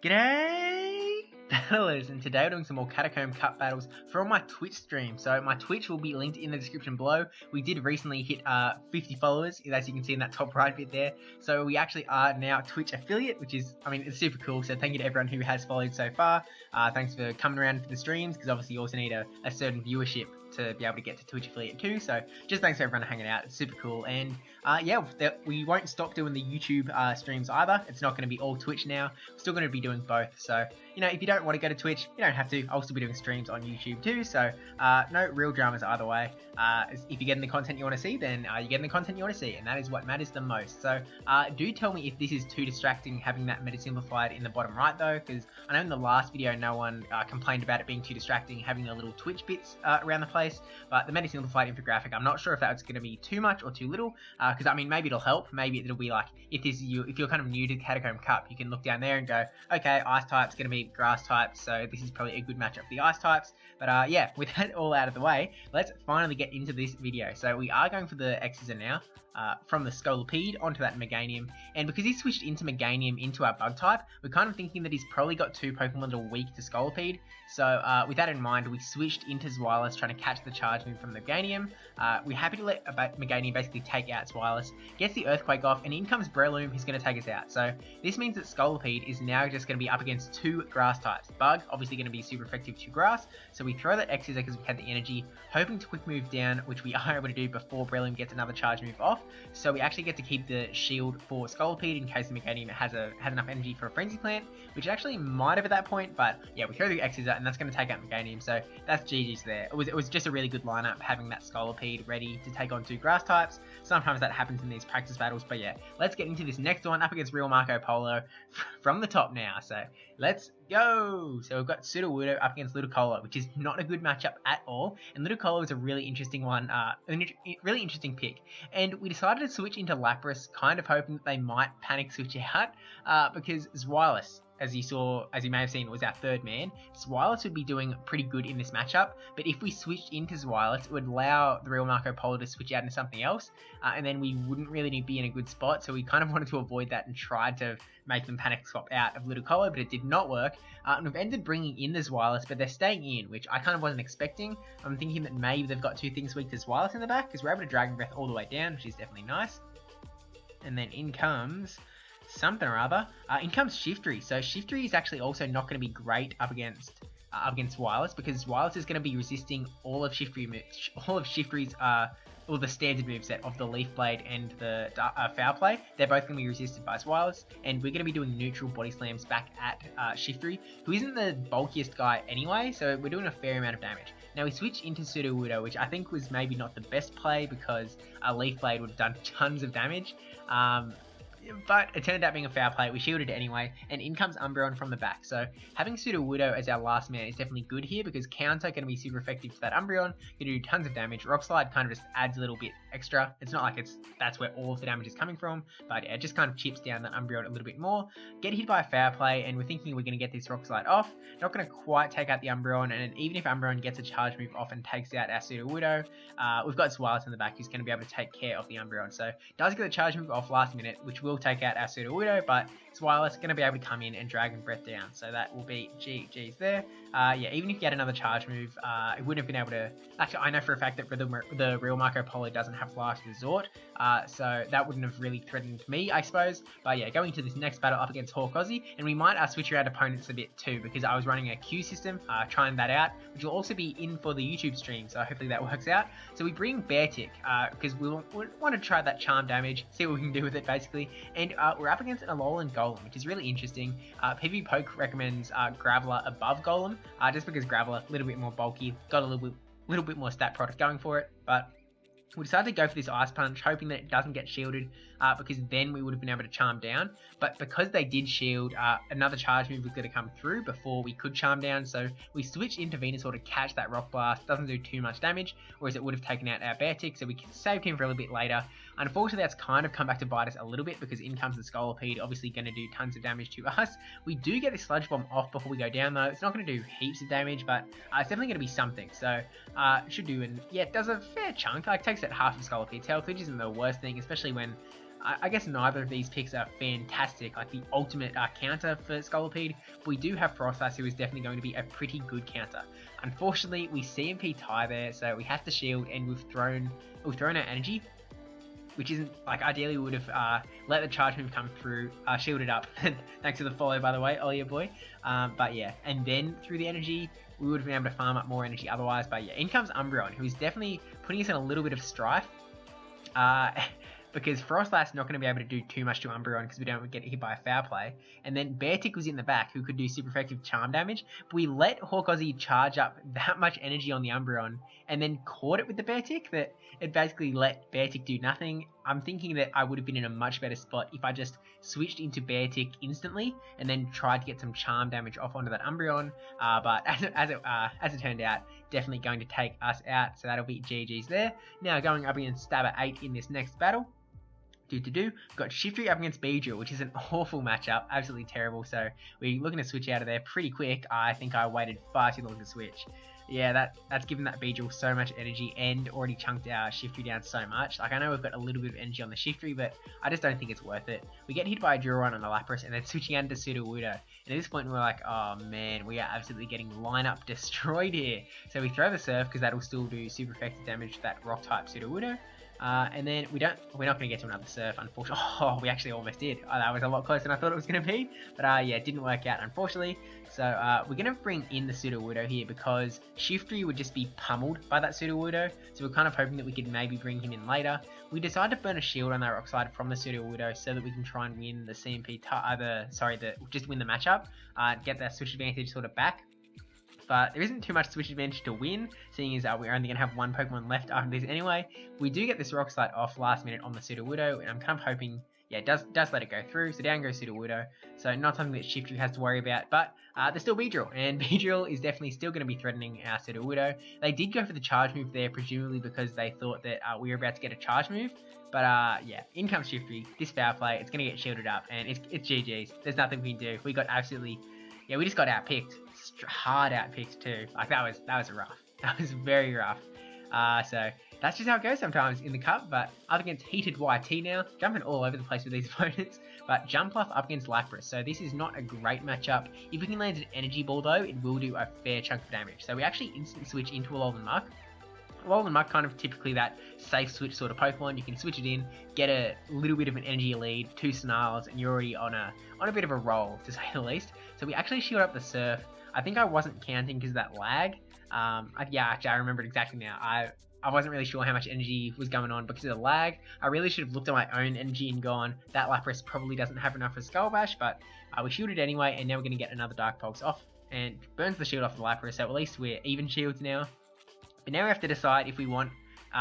G'day, battlers, and today we're doing some more Catacomb Cup battles from my Twitch stream. So my Twitch will be linked in the description below. We did recently hit 50 followers, as you can see in that top right bit there. So we actually are now Twitch affiliate, which is, it's super cool. So thank you to everyone who has followed so far. Thanks for coming around for the streams, because obviously you also need a certain viewership to be able to get to Twitch affiliate too. So just thanks for everyone hanging out. It's super cool. And yeah, we won't stop doing the YouTube streams either. It's not going to be all Twitch now. We're still going to be doing both. So, if you don't want to go to Twitch, you don't have to. I'll still be doing streams on YouTube too. So no real dramas either way. If you're getting the content you want to see, then you're getting the content you want to see. And that is what matters the most. So do tell me if this is too distracting, having that meta simplified in the bottom right though, because I know in the last video no one complained about it being too distracting, having the little Twitch bits around the place. But the meta simplified infographic, I'm not sure if that's going to be too much or too little, because maybe it'll help. Maybe it'll be like, if you're kind of new to Catacomb Cup, you can look down there and go, okay, ice type's going to be grass type, so this is probably a good matchup for the ice types. But yeah, with that all out of the way, let's finally get into this video. So we are going for the Exeter now, from the Scolipede onto that Meganium, and because he switched into Meganium into our bug type, we're kind of thinking that he's probably got two Pokemon that are weak to Scolipede. So with that in mind, we switched into Zweilous, trying to catch the charge move from the Meganium. We're happy to let Meganium basically take out Zweilous, gets the Earthquake off, and in comes Breloom, who's going to take us out. So this means that Scolipede is now just going to be up against two grass types. Bug, obviously going to be super effective to grass, so we throw that Exeter because we had the energy, hoping to quick move down, which we are able to do before Breloom gets another charge move off. So we actually get to keep the shield for Scolipede in case the Meganium has enough energy for a Frenzy Plant, which actually might have at that point, but yeah, we throw the Exeter and that's going to take out Meganium, so that's GG's there. It was just a really good lineup, having that Scolipede ready to take on two grass types. Sometimes that happens in these practice battles, but yeah, let's get into this next one up against Real Marco Polo from the top now. So let's go! So we've got Sudowoodo up against Ludicolo, which is not a good matchup at all, and Ludicolo is a really interesting one, really interesting pick, and we decided to switch into Lapras, kind of hoping that they might panic switch out, because Zweilous, as you may have seen, was our third man. Zweilous would be doing pretty good in this matchup, but if we switched into Zweilous, it would allow the Real Marco Polo to switch out into something else, and then we wouldn't really be in a good spot, so we kind of wanted to avoid that and tried to make them panic swap out of Ludicolo, but it did not work, and we've ended bringing in the Zweilous, but they're staying in, which I kind of wasn't expecting. I'm thinking that maybe they've got two things weak to Zweilous in the back, because we're able to Dragon Breath all the way down, which is definitely nice. And then in comes something or other. In comes Shiftry. So Shiftry is actually also not going to be great up against Zweilous, because Zweilous is going to be resisting all of Shiftry's or the standard moveset of the Leaf Blade and the Foul Play. They're both going to be resisted by Zweilous, and we're going to be doing neutral body slams back at Shiftry, who isn't the bulkiest guy anyway, so we're doing a fair amount of damage. Now we switch into Sudowoodo, which I think was maybe not the best play, because a Leaf Blade would have done tons of damage. But it turned out being a foul play. We shielded it anyway, and in comes Umbreon from the back. So having Sudowoodo as our last man is definitely good here, because counter going to be super effective to that Umbreon. Going to do tons of damage. Rock Slide kind of just adds a little bit extra. It's not like that's where all of the damage is coming from, but yeah, it just kind of chips down that Umbreon a little bit more. Get hit by a foul play, and we're thinking we're going to get this Rock Slide off. Not going to quite take out the Umbreon, and even if Umbreon gets a charge move off and takes out our Sudowoodo, we've got Zweilous in the back who's going to be able to take care of the Umbreon. So does get the charge move off last minute, which will take out our Sudowoodo, but Zweilous is going to be able to come in and Dragon Breath down, so that will be GG's there. Yeah, even if you had another charge move, it wouldn't have been able to. Actually, I know for a fact that the Real Marco Polo doesn't have Last Resort, so that wouldn't have really threatened me, I suppose. But yeah, going to this next battle up against Hawk Aussie, and we might switch around opponents a bit too, because I was running a queue system, trying that out, which will also be in for the YouTube stream, so hopefully that works out. So we bring Beartic, because we want to try that charm damage, see what we can do with it basically, and we're up against an Alolan Golem, which is really interesting. PvP Poke recommends Graveler above Golem, just because Graveler a little bit more bulky, got a little bit more stat product going for it, but we decided to go for this Ice Punch, hoping that it doesn't get shielded, because then we would have been able to charm down. But because they did shield, another charge move was going to come through before we could charm down, so we switched into Venusaur to catch that Rock Blast. Doesn't do too much damage, whereas it would have taken out our Beartic, so we saved him for a little bit later. Unfortunately, that's kind of come back to bite us a little bit, because in comes the Scolipede, obviously going to do tons of damage to us. We do get the Sludge Bomb off before we go down though. It's not going to do heaps of damage, but it's definitely going to be something, so it should do, and yeah, it does a fair chunk. Like, takes out half of Scolipede's health, which isn't the worst thing, especially when I guess neither of these picks are fantastic, like the ultimate counter for Scolipede, but we do have Frostlass, who is definitely going to be a pretty good counter. Unfortunately, we CMP tie there, so we have to shield, and we've thrown our energy, which isn't, like, ideally we would have let the charge move come through, shielded up. Thanks for the follow, by the way, Ollie boy. But yeah, and then through the energy, we would have been able to farm up more energy otherwise. But yeah, in comes Umbreon, who is definitely putting us in a little bit of strife. Because Frostlass not going to be able to do too much to Umbreon because we don't get hit by a foul play. And then Beartick was in the back, who could do super effective charm damage. But we let Hawkozzy charge up that much energy on the Umbreon and then caught it with the Beartick that it basically let Beartick do nothing. I'm thinking that I would have been in a much better spot if I just switched into Beartick instantly and then tried to get some charm damage off onto that Umbreon. But as it turned out, definitely going to take us out. So that'll be GG's there. Now going up against Stabber 8 in this next battle. We've got Shiftry up against Beedrill, which is an awful matchup, absolutely terrible. So we're looking to switch out of there pretty quick. I think I waited far too long to switch. Yeah, that's given that Beedrill so much energy and already chunked our Shiftry down so much. Like, I know we've got a little bit of energy on the Shiftry, but I just don't think it's worth it. We get hit by a Drill Run on the Lapras and then switching out into Sudowoodo. And at this point we're like, oh man, we are absolutely getting lineup destroyed here. So we throw the Surf because that'll still do super effective damage to that Rock type Sudowoodo. And then we're not going to get to another Surf, unfortunately. Oh, we actually almost did. Oh, that was a lot closer than I thought it was going to be. But yeah, it didn't work out, unfortunately. So we're going to bring in the Sudowoodo here because Shiftry would just be pummeled by that Sudowoodo. So we're kind of hoping that we could maybe bring him in later. We decided to burn a shield on that Rock Slide from the Sudowoodo so that we can try and win the CMP, just win the matchup, get that switch advantage sort of back. But there isn't too much switch advantage to win, seeing as we're only going to have one Pokemon left after this anyway. We do get this Rock Slide off last minute on the Sudowoodo, and I'm kind of hoping, yeah, it does let it go through, so down goes Sudowoodo. So not something that Shiftry has to worry about, but there's still Beedrill, and Beedrill is definitely still going to be threatening our Sudowoodo. They did go for the charge move there, presumably because they thought that we were about to get a charge move. But yeah, in comes Shiftry, this foul play, it's going to get shielded up, and it's GG's. There's nothing we can do. We got absolutely... Yeah, we just got outpicked. Hard outpicked too. Like, that was rough. That was very rough. So that's just how it goes sometimes in the cup. But up against Heated YT now, jumping all over the place with these opponents. But Jumpluff up against Lapras. So this is not a great matchup. If we can land an Energy Ball though, it will do a fair chunk of damage. So we actually instantly switch into Alolan Muck. Alolan Muck kind of typically that safe switch sort of Pokemon. You can switch it in, get a little bit of an energy lead, 2 Snarls, and you're already on a bit of a roll, to say the least. So we actually shield up the Surf. I think I wasn't counting because of that lag. Yeah, actually I remembered exactly now. I wasn't really sure how much energy was going on because of the lag. I really should have looked at my own energy and gone, that Lapras probably doesn't have enough for Skull Bash, but we shielded anyway, and now we're going to get another Dark Pulse off, and burns the shield off the Lapras, so at least we're even shields now. But now we have to decide if we want,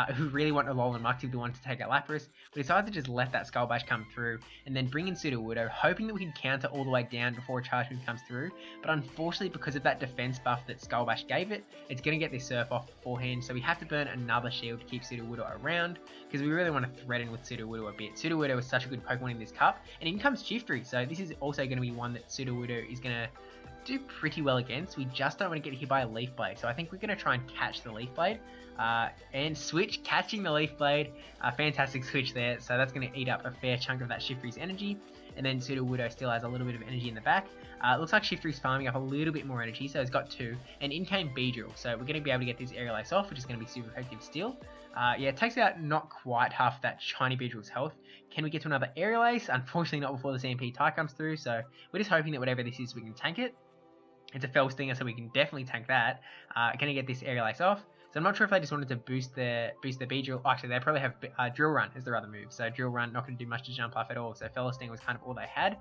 if we really want Alolan Muck to be the one to take out Lapras. We decided to just let that Skull Bash come through and then bring in Sudowoodo, hoping that we can counter all the way down before a charge move comes through. But unfortunately, because of that defense buff that Skull Bash gave it, it's going to get this Surf off beforehand. So we have to burn another shield to keep Sudowoodo around because we really want to threaten with Sudowoodo a bit. Sudowoodo is such a good Pokemon in this cup, and in comes Shiftry. So this is also going to be one that Sudowoodo is going to do pretty well against. We just don't want to get hit by a Leaf Blade, so I think we're going to try and catch the Leaf Blade and switch, catching the Leaf Blade. Fantastic switch there, so that's going to eat up a fair chunk of that Shiftry's energy, and then Sudowoodo still has a little bit of energy in the back. Looks like Shiftry's farming up a little bit more energy, so it's got 2, and in came Beedrill, so we're going to be able to get this Aerial Ace off, which is going to be super effective still. Yeah, it takes out not quite half that shiny Beedrill's health. Can we get to another Aerial Ace? Unfortunately not before the CMP tie comes through, so we're just hoping that whatever this is, we can tank it. It's a Fell Stinger, so we can definitely tank that. Gonna get this Aerial Ace off. So I'm not sure if they just wanted to boost their Beedrill. Oh, actually, they probably have Drill Run as their other move. So Drill Run not going to do much to Jumpluff at all. So Fell Stinger was kind of all they had.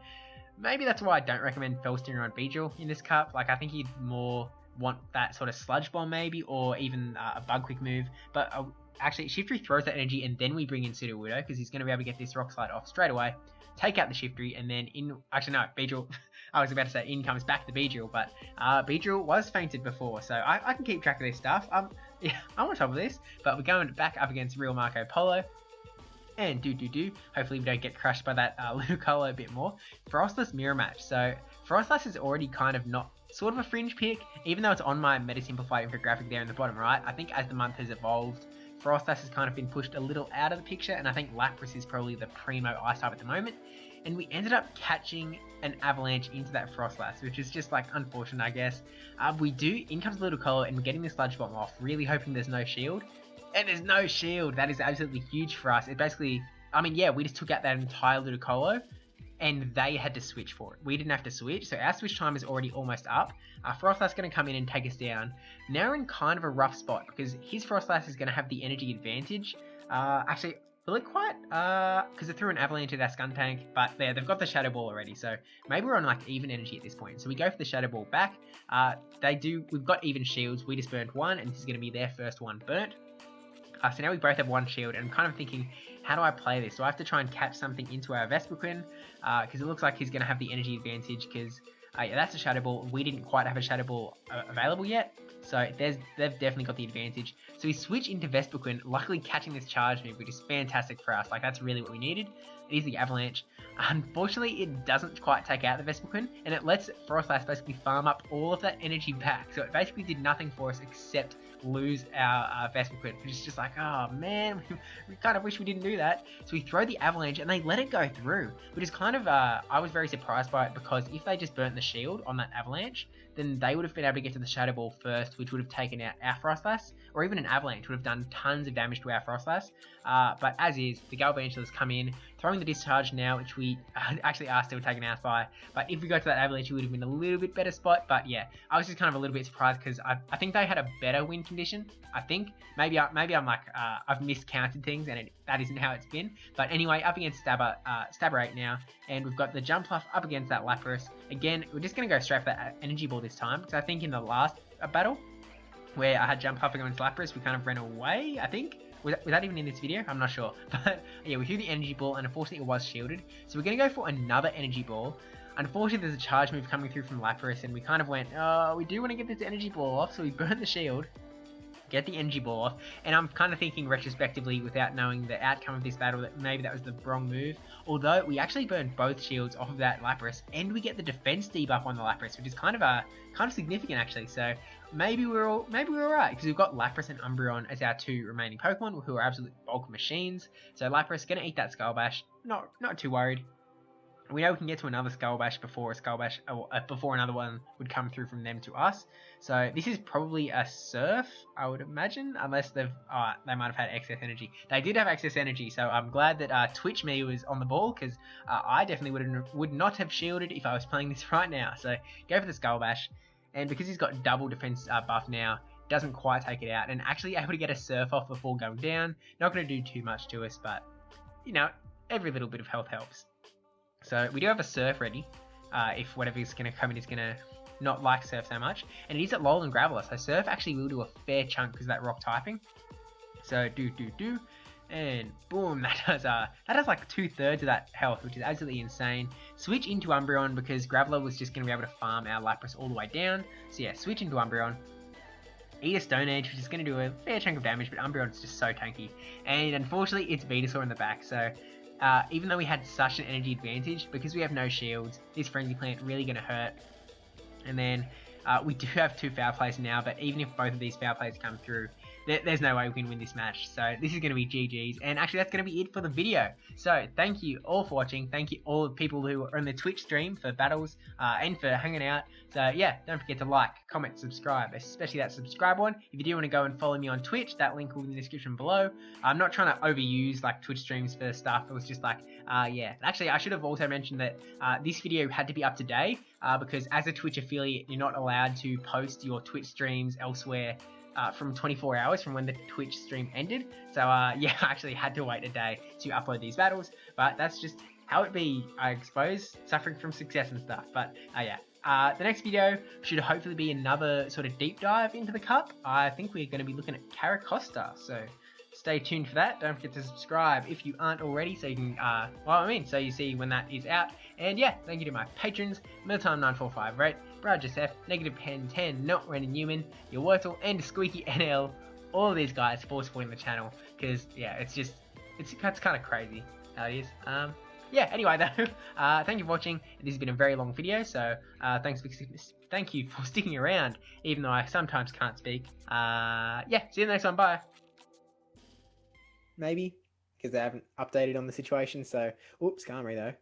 Maybe that's why I don't recommend Fell Stinger on Beedrill in this cup. Like, I think you'd more want that sort of Sludge Bomb maybe, or even a Bug Quick move. But actually, Shiftry throws that energy, and then we bring in Sudowoodo because he's going to be able to get this Rock Slide off straight away. Take out the Shiftry, and then actually no, Beedrill. I was about to say in comes back the Beedrill, but Beedrill was fainted before, so I can keep track of this stuff. Yeah, I'm on top of this, but we're going back up against Real Marco Polo. And hopefully we don't get crushed by that Ludicolo a bit more. Frostless Mirror Match. So Frostless is already kind of not sort of a fringe pick, even though it's on my Meta Simplified infographic there in the bottom right. I think as the month has evolved, Frostlass has kind of been pushed a little out of the picture, and I think Lapras is probably the primo ice type at the moment. And we ended up catching an Avalanche into that Frostlass, which is just like unfortunate, I guess. In comes Ludicolo, and we're getting the Sludge Bomb off, really hoping there's no shield. And there's no shield. That is absolutely huge for us. It basically, I mean, yeah, we just took out that entire Ludicolo, and they had to switch for it. We didn't have to switch, so our switch time is already almost up. Frostlass is going to come in and take us down. Now we're in kind of a rough spot, because his Frostlass is going to have the energy advantage. Actually, will it quite? Because it threw an Avalanche at our Skuntank, but there, they've got the Shadow Ball already, so maybe we're on like even energy at this point. So we go for the Shadow Ball back. We've got even shields. We just burned one, and this is going to be their first one burnt. So now we both have one shield, and I'm kind of thinking, how do I play this? Do I have to try and catch something into our Vespiquen? Because it looks like he's going to have the energy advantage, because yeah, that's a Shadow Ball. We didn't quite have a Shadow Ball available yet, so they've definitely got the advantage. So we switch into Vespiquen, luckily catching this charge move, which is fantastic for us. Like, that's really what we needed. It is the Avalanche. Unfortunately, it doesn't quite take out the Vespiquen, and it lets Frostlass basically farm up all of that energy back. So it basically did nothing for us except lose our Vespiquen, which is just like, oh man, we kind of wish we didn't do that. So we throw the Avalanche, and they let it go through, which is kind of, I was very surprised by it, because if they just burnt the shield on that Avalanche, then they would have been able to get to the Shadow Ball first, which would have taken out our Frostlass, or even an Avalanche would have done tons of damage to our Frostlass. But as is, the Galvantulas come in, throwing the Discharge now, which we actually are still taken out by. But if we go to that Avalanche, it would have been a little bit better spot. But yeah, I was just kind of a little bit surprised, because I think they had a better win condition. I think maybe I'm like I've miscounted things, and that isn't how it's been. But anyway, up against Stabber 8 now, and we've got the Jump Fluff up against that Lapras. Again, we're just going to go straight for that Energy Ball this time, because I think in the last battle where I had Jump Fluff against Lapras, we kind of ran away, I think. Was that even in this video? I'm not sure. But yeah, we threw the Energy Ball, and unfortunately it was shielded. So we're going to go for another Energy Ball. Unfortunately, there's a charge move coming through from Lapras, and we kind of went, oh, we do want to get this Energy Ball off, so we burnt the shield, get the Energy Ball off, and I'm kind of thinking retrospectively, without knowing the outcome of this battle, that maybe that was the wrong move. Although we actually burned both shields off of that Lapras, and we get the defense debuff on the Lapras, which is kind of significant actually. So maybe we're alright, because we've got Lapras and Umbreon as our two remaining Pokemon, who are absolute bulk machines. So Lapras gonna eat that Skull Bash. Not too worried. We know we can get to another Skull Bash before another one would come through from them to us. So this is probably a Surf, I would imagine, unless they might have had excess energy. They did have excess energy, so I'm glad that Twitch me was on the ball, because I definitely would not have shielded if I was playing this right now. So go for the Skull Bash, and because he's got double defense buff now, doesn't quite take it out, and actually able to get a Surf off before going down. Not going to do too much to us, but you know, every little bit of health helps. So we do have a Surf ready, if whatever is going to come in is going to not like Surf so much. And it is at Alolan Graveler, so Surf actually will do a fair chunk because of that rock typing. So do, and boom, that does like 2/3 of that health, which is absolutely insane. Switch into Umbreon, because Graveler was just going to be able to farm our Lapras all the way down. So yeah, switch into Umbreon. Eat a Stone Edge, which is going to do a fair chunk of damage, but Umbreon is just so tanky. And unfortunately, it's Venusaur in the back, so even though we had such an energy advantage, because we have no shields, this Frenzy Plant really going to hurt. And then we do have 2 foul plays now, but even if both of these foul plays come through, there's no way we can win this match. So this is going to be GG's, and actually that's going to be it for the video. So thank you all for watching, thank you all the people who are on the Twitch stream for battles, and for hanging out. So yeah, don't forget to like, comment, subscribe, especially that subscribe one. If you do want to go and follow me on Twitch, that link will be in the description below. I'm not trying to overuse like Twitch streams for stuff. It was just like, yeah. Actually, I should have also mentioned that this video had to be up to date, because as a Twitch affiliate, you're not allowed to post your Twitch streams elsewhere from 24 hours from when the Twitch stream ended. So yeah, I actually had to wait a day to upload these battles, but that's just how it be, I suppose, suffering from success and stuff. But yeah, the next video should hopefully be another sort of deep dive into the cup. I think we're going to be looking at Caracosta, so stay tuned for that. Don't forget to subscribe if you aren't already, so you can, so you see when that is out. And yeah, thank you to my patrons, Miltime945 Rate, brajSF, NegativePen10, Not Ren and Newman, Yahwertle and SqeakyNL, all of these guys for supporting the channel, because yeah, it's kind of crazy how it is. Yeah, anyway though, thank you for watching. This has been a very long video, so thank you for sticking around, even though I sometimes can't speak. Yeah, see you in the next one, bye. maybe, because they haven't updated on the situation. So, oops, Skarmory though.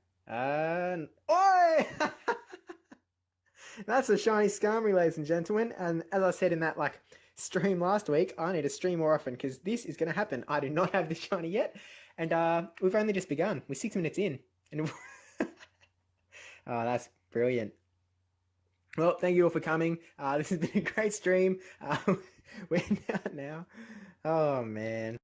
Oi! That's a shiny Skarmory, ladies and gentlemen. And as I said in that stream last week, I need to stream more often because this is going to happen. I do not have this shiny yet, and we've only just begun. We're 6 minutes in, and oh, that's brilliant. Well, thank you all for coming. This has been a great stream. We're out now. Oh man.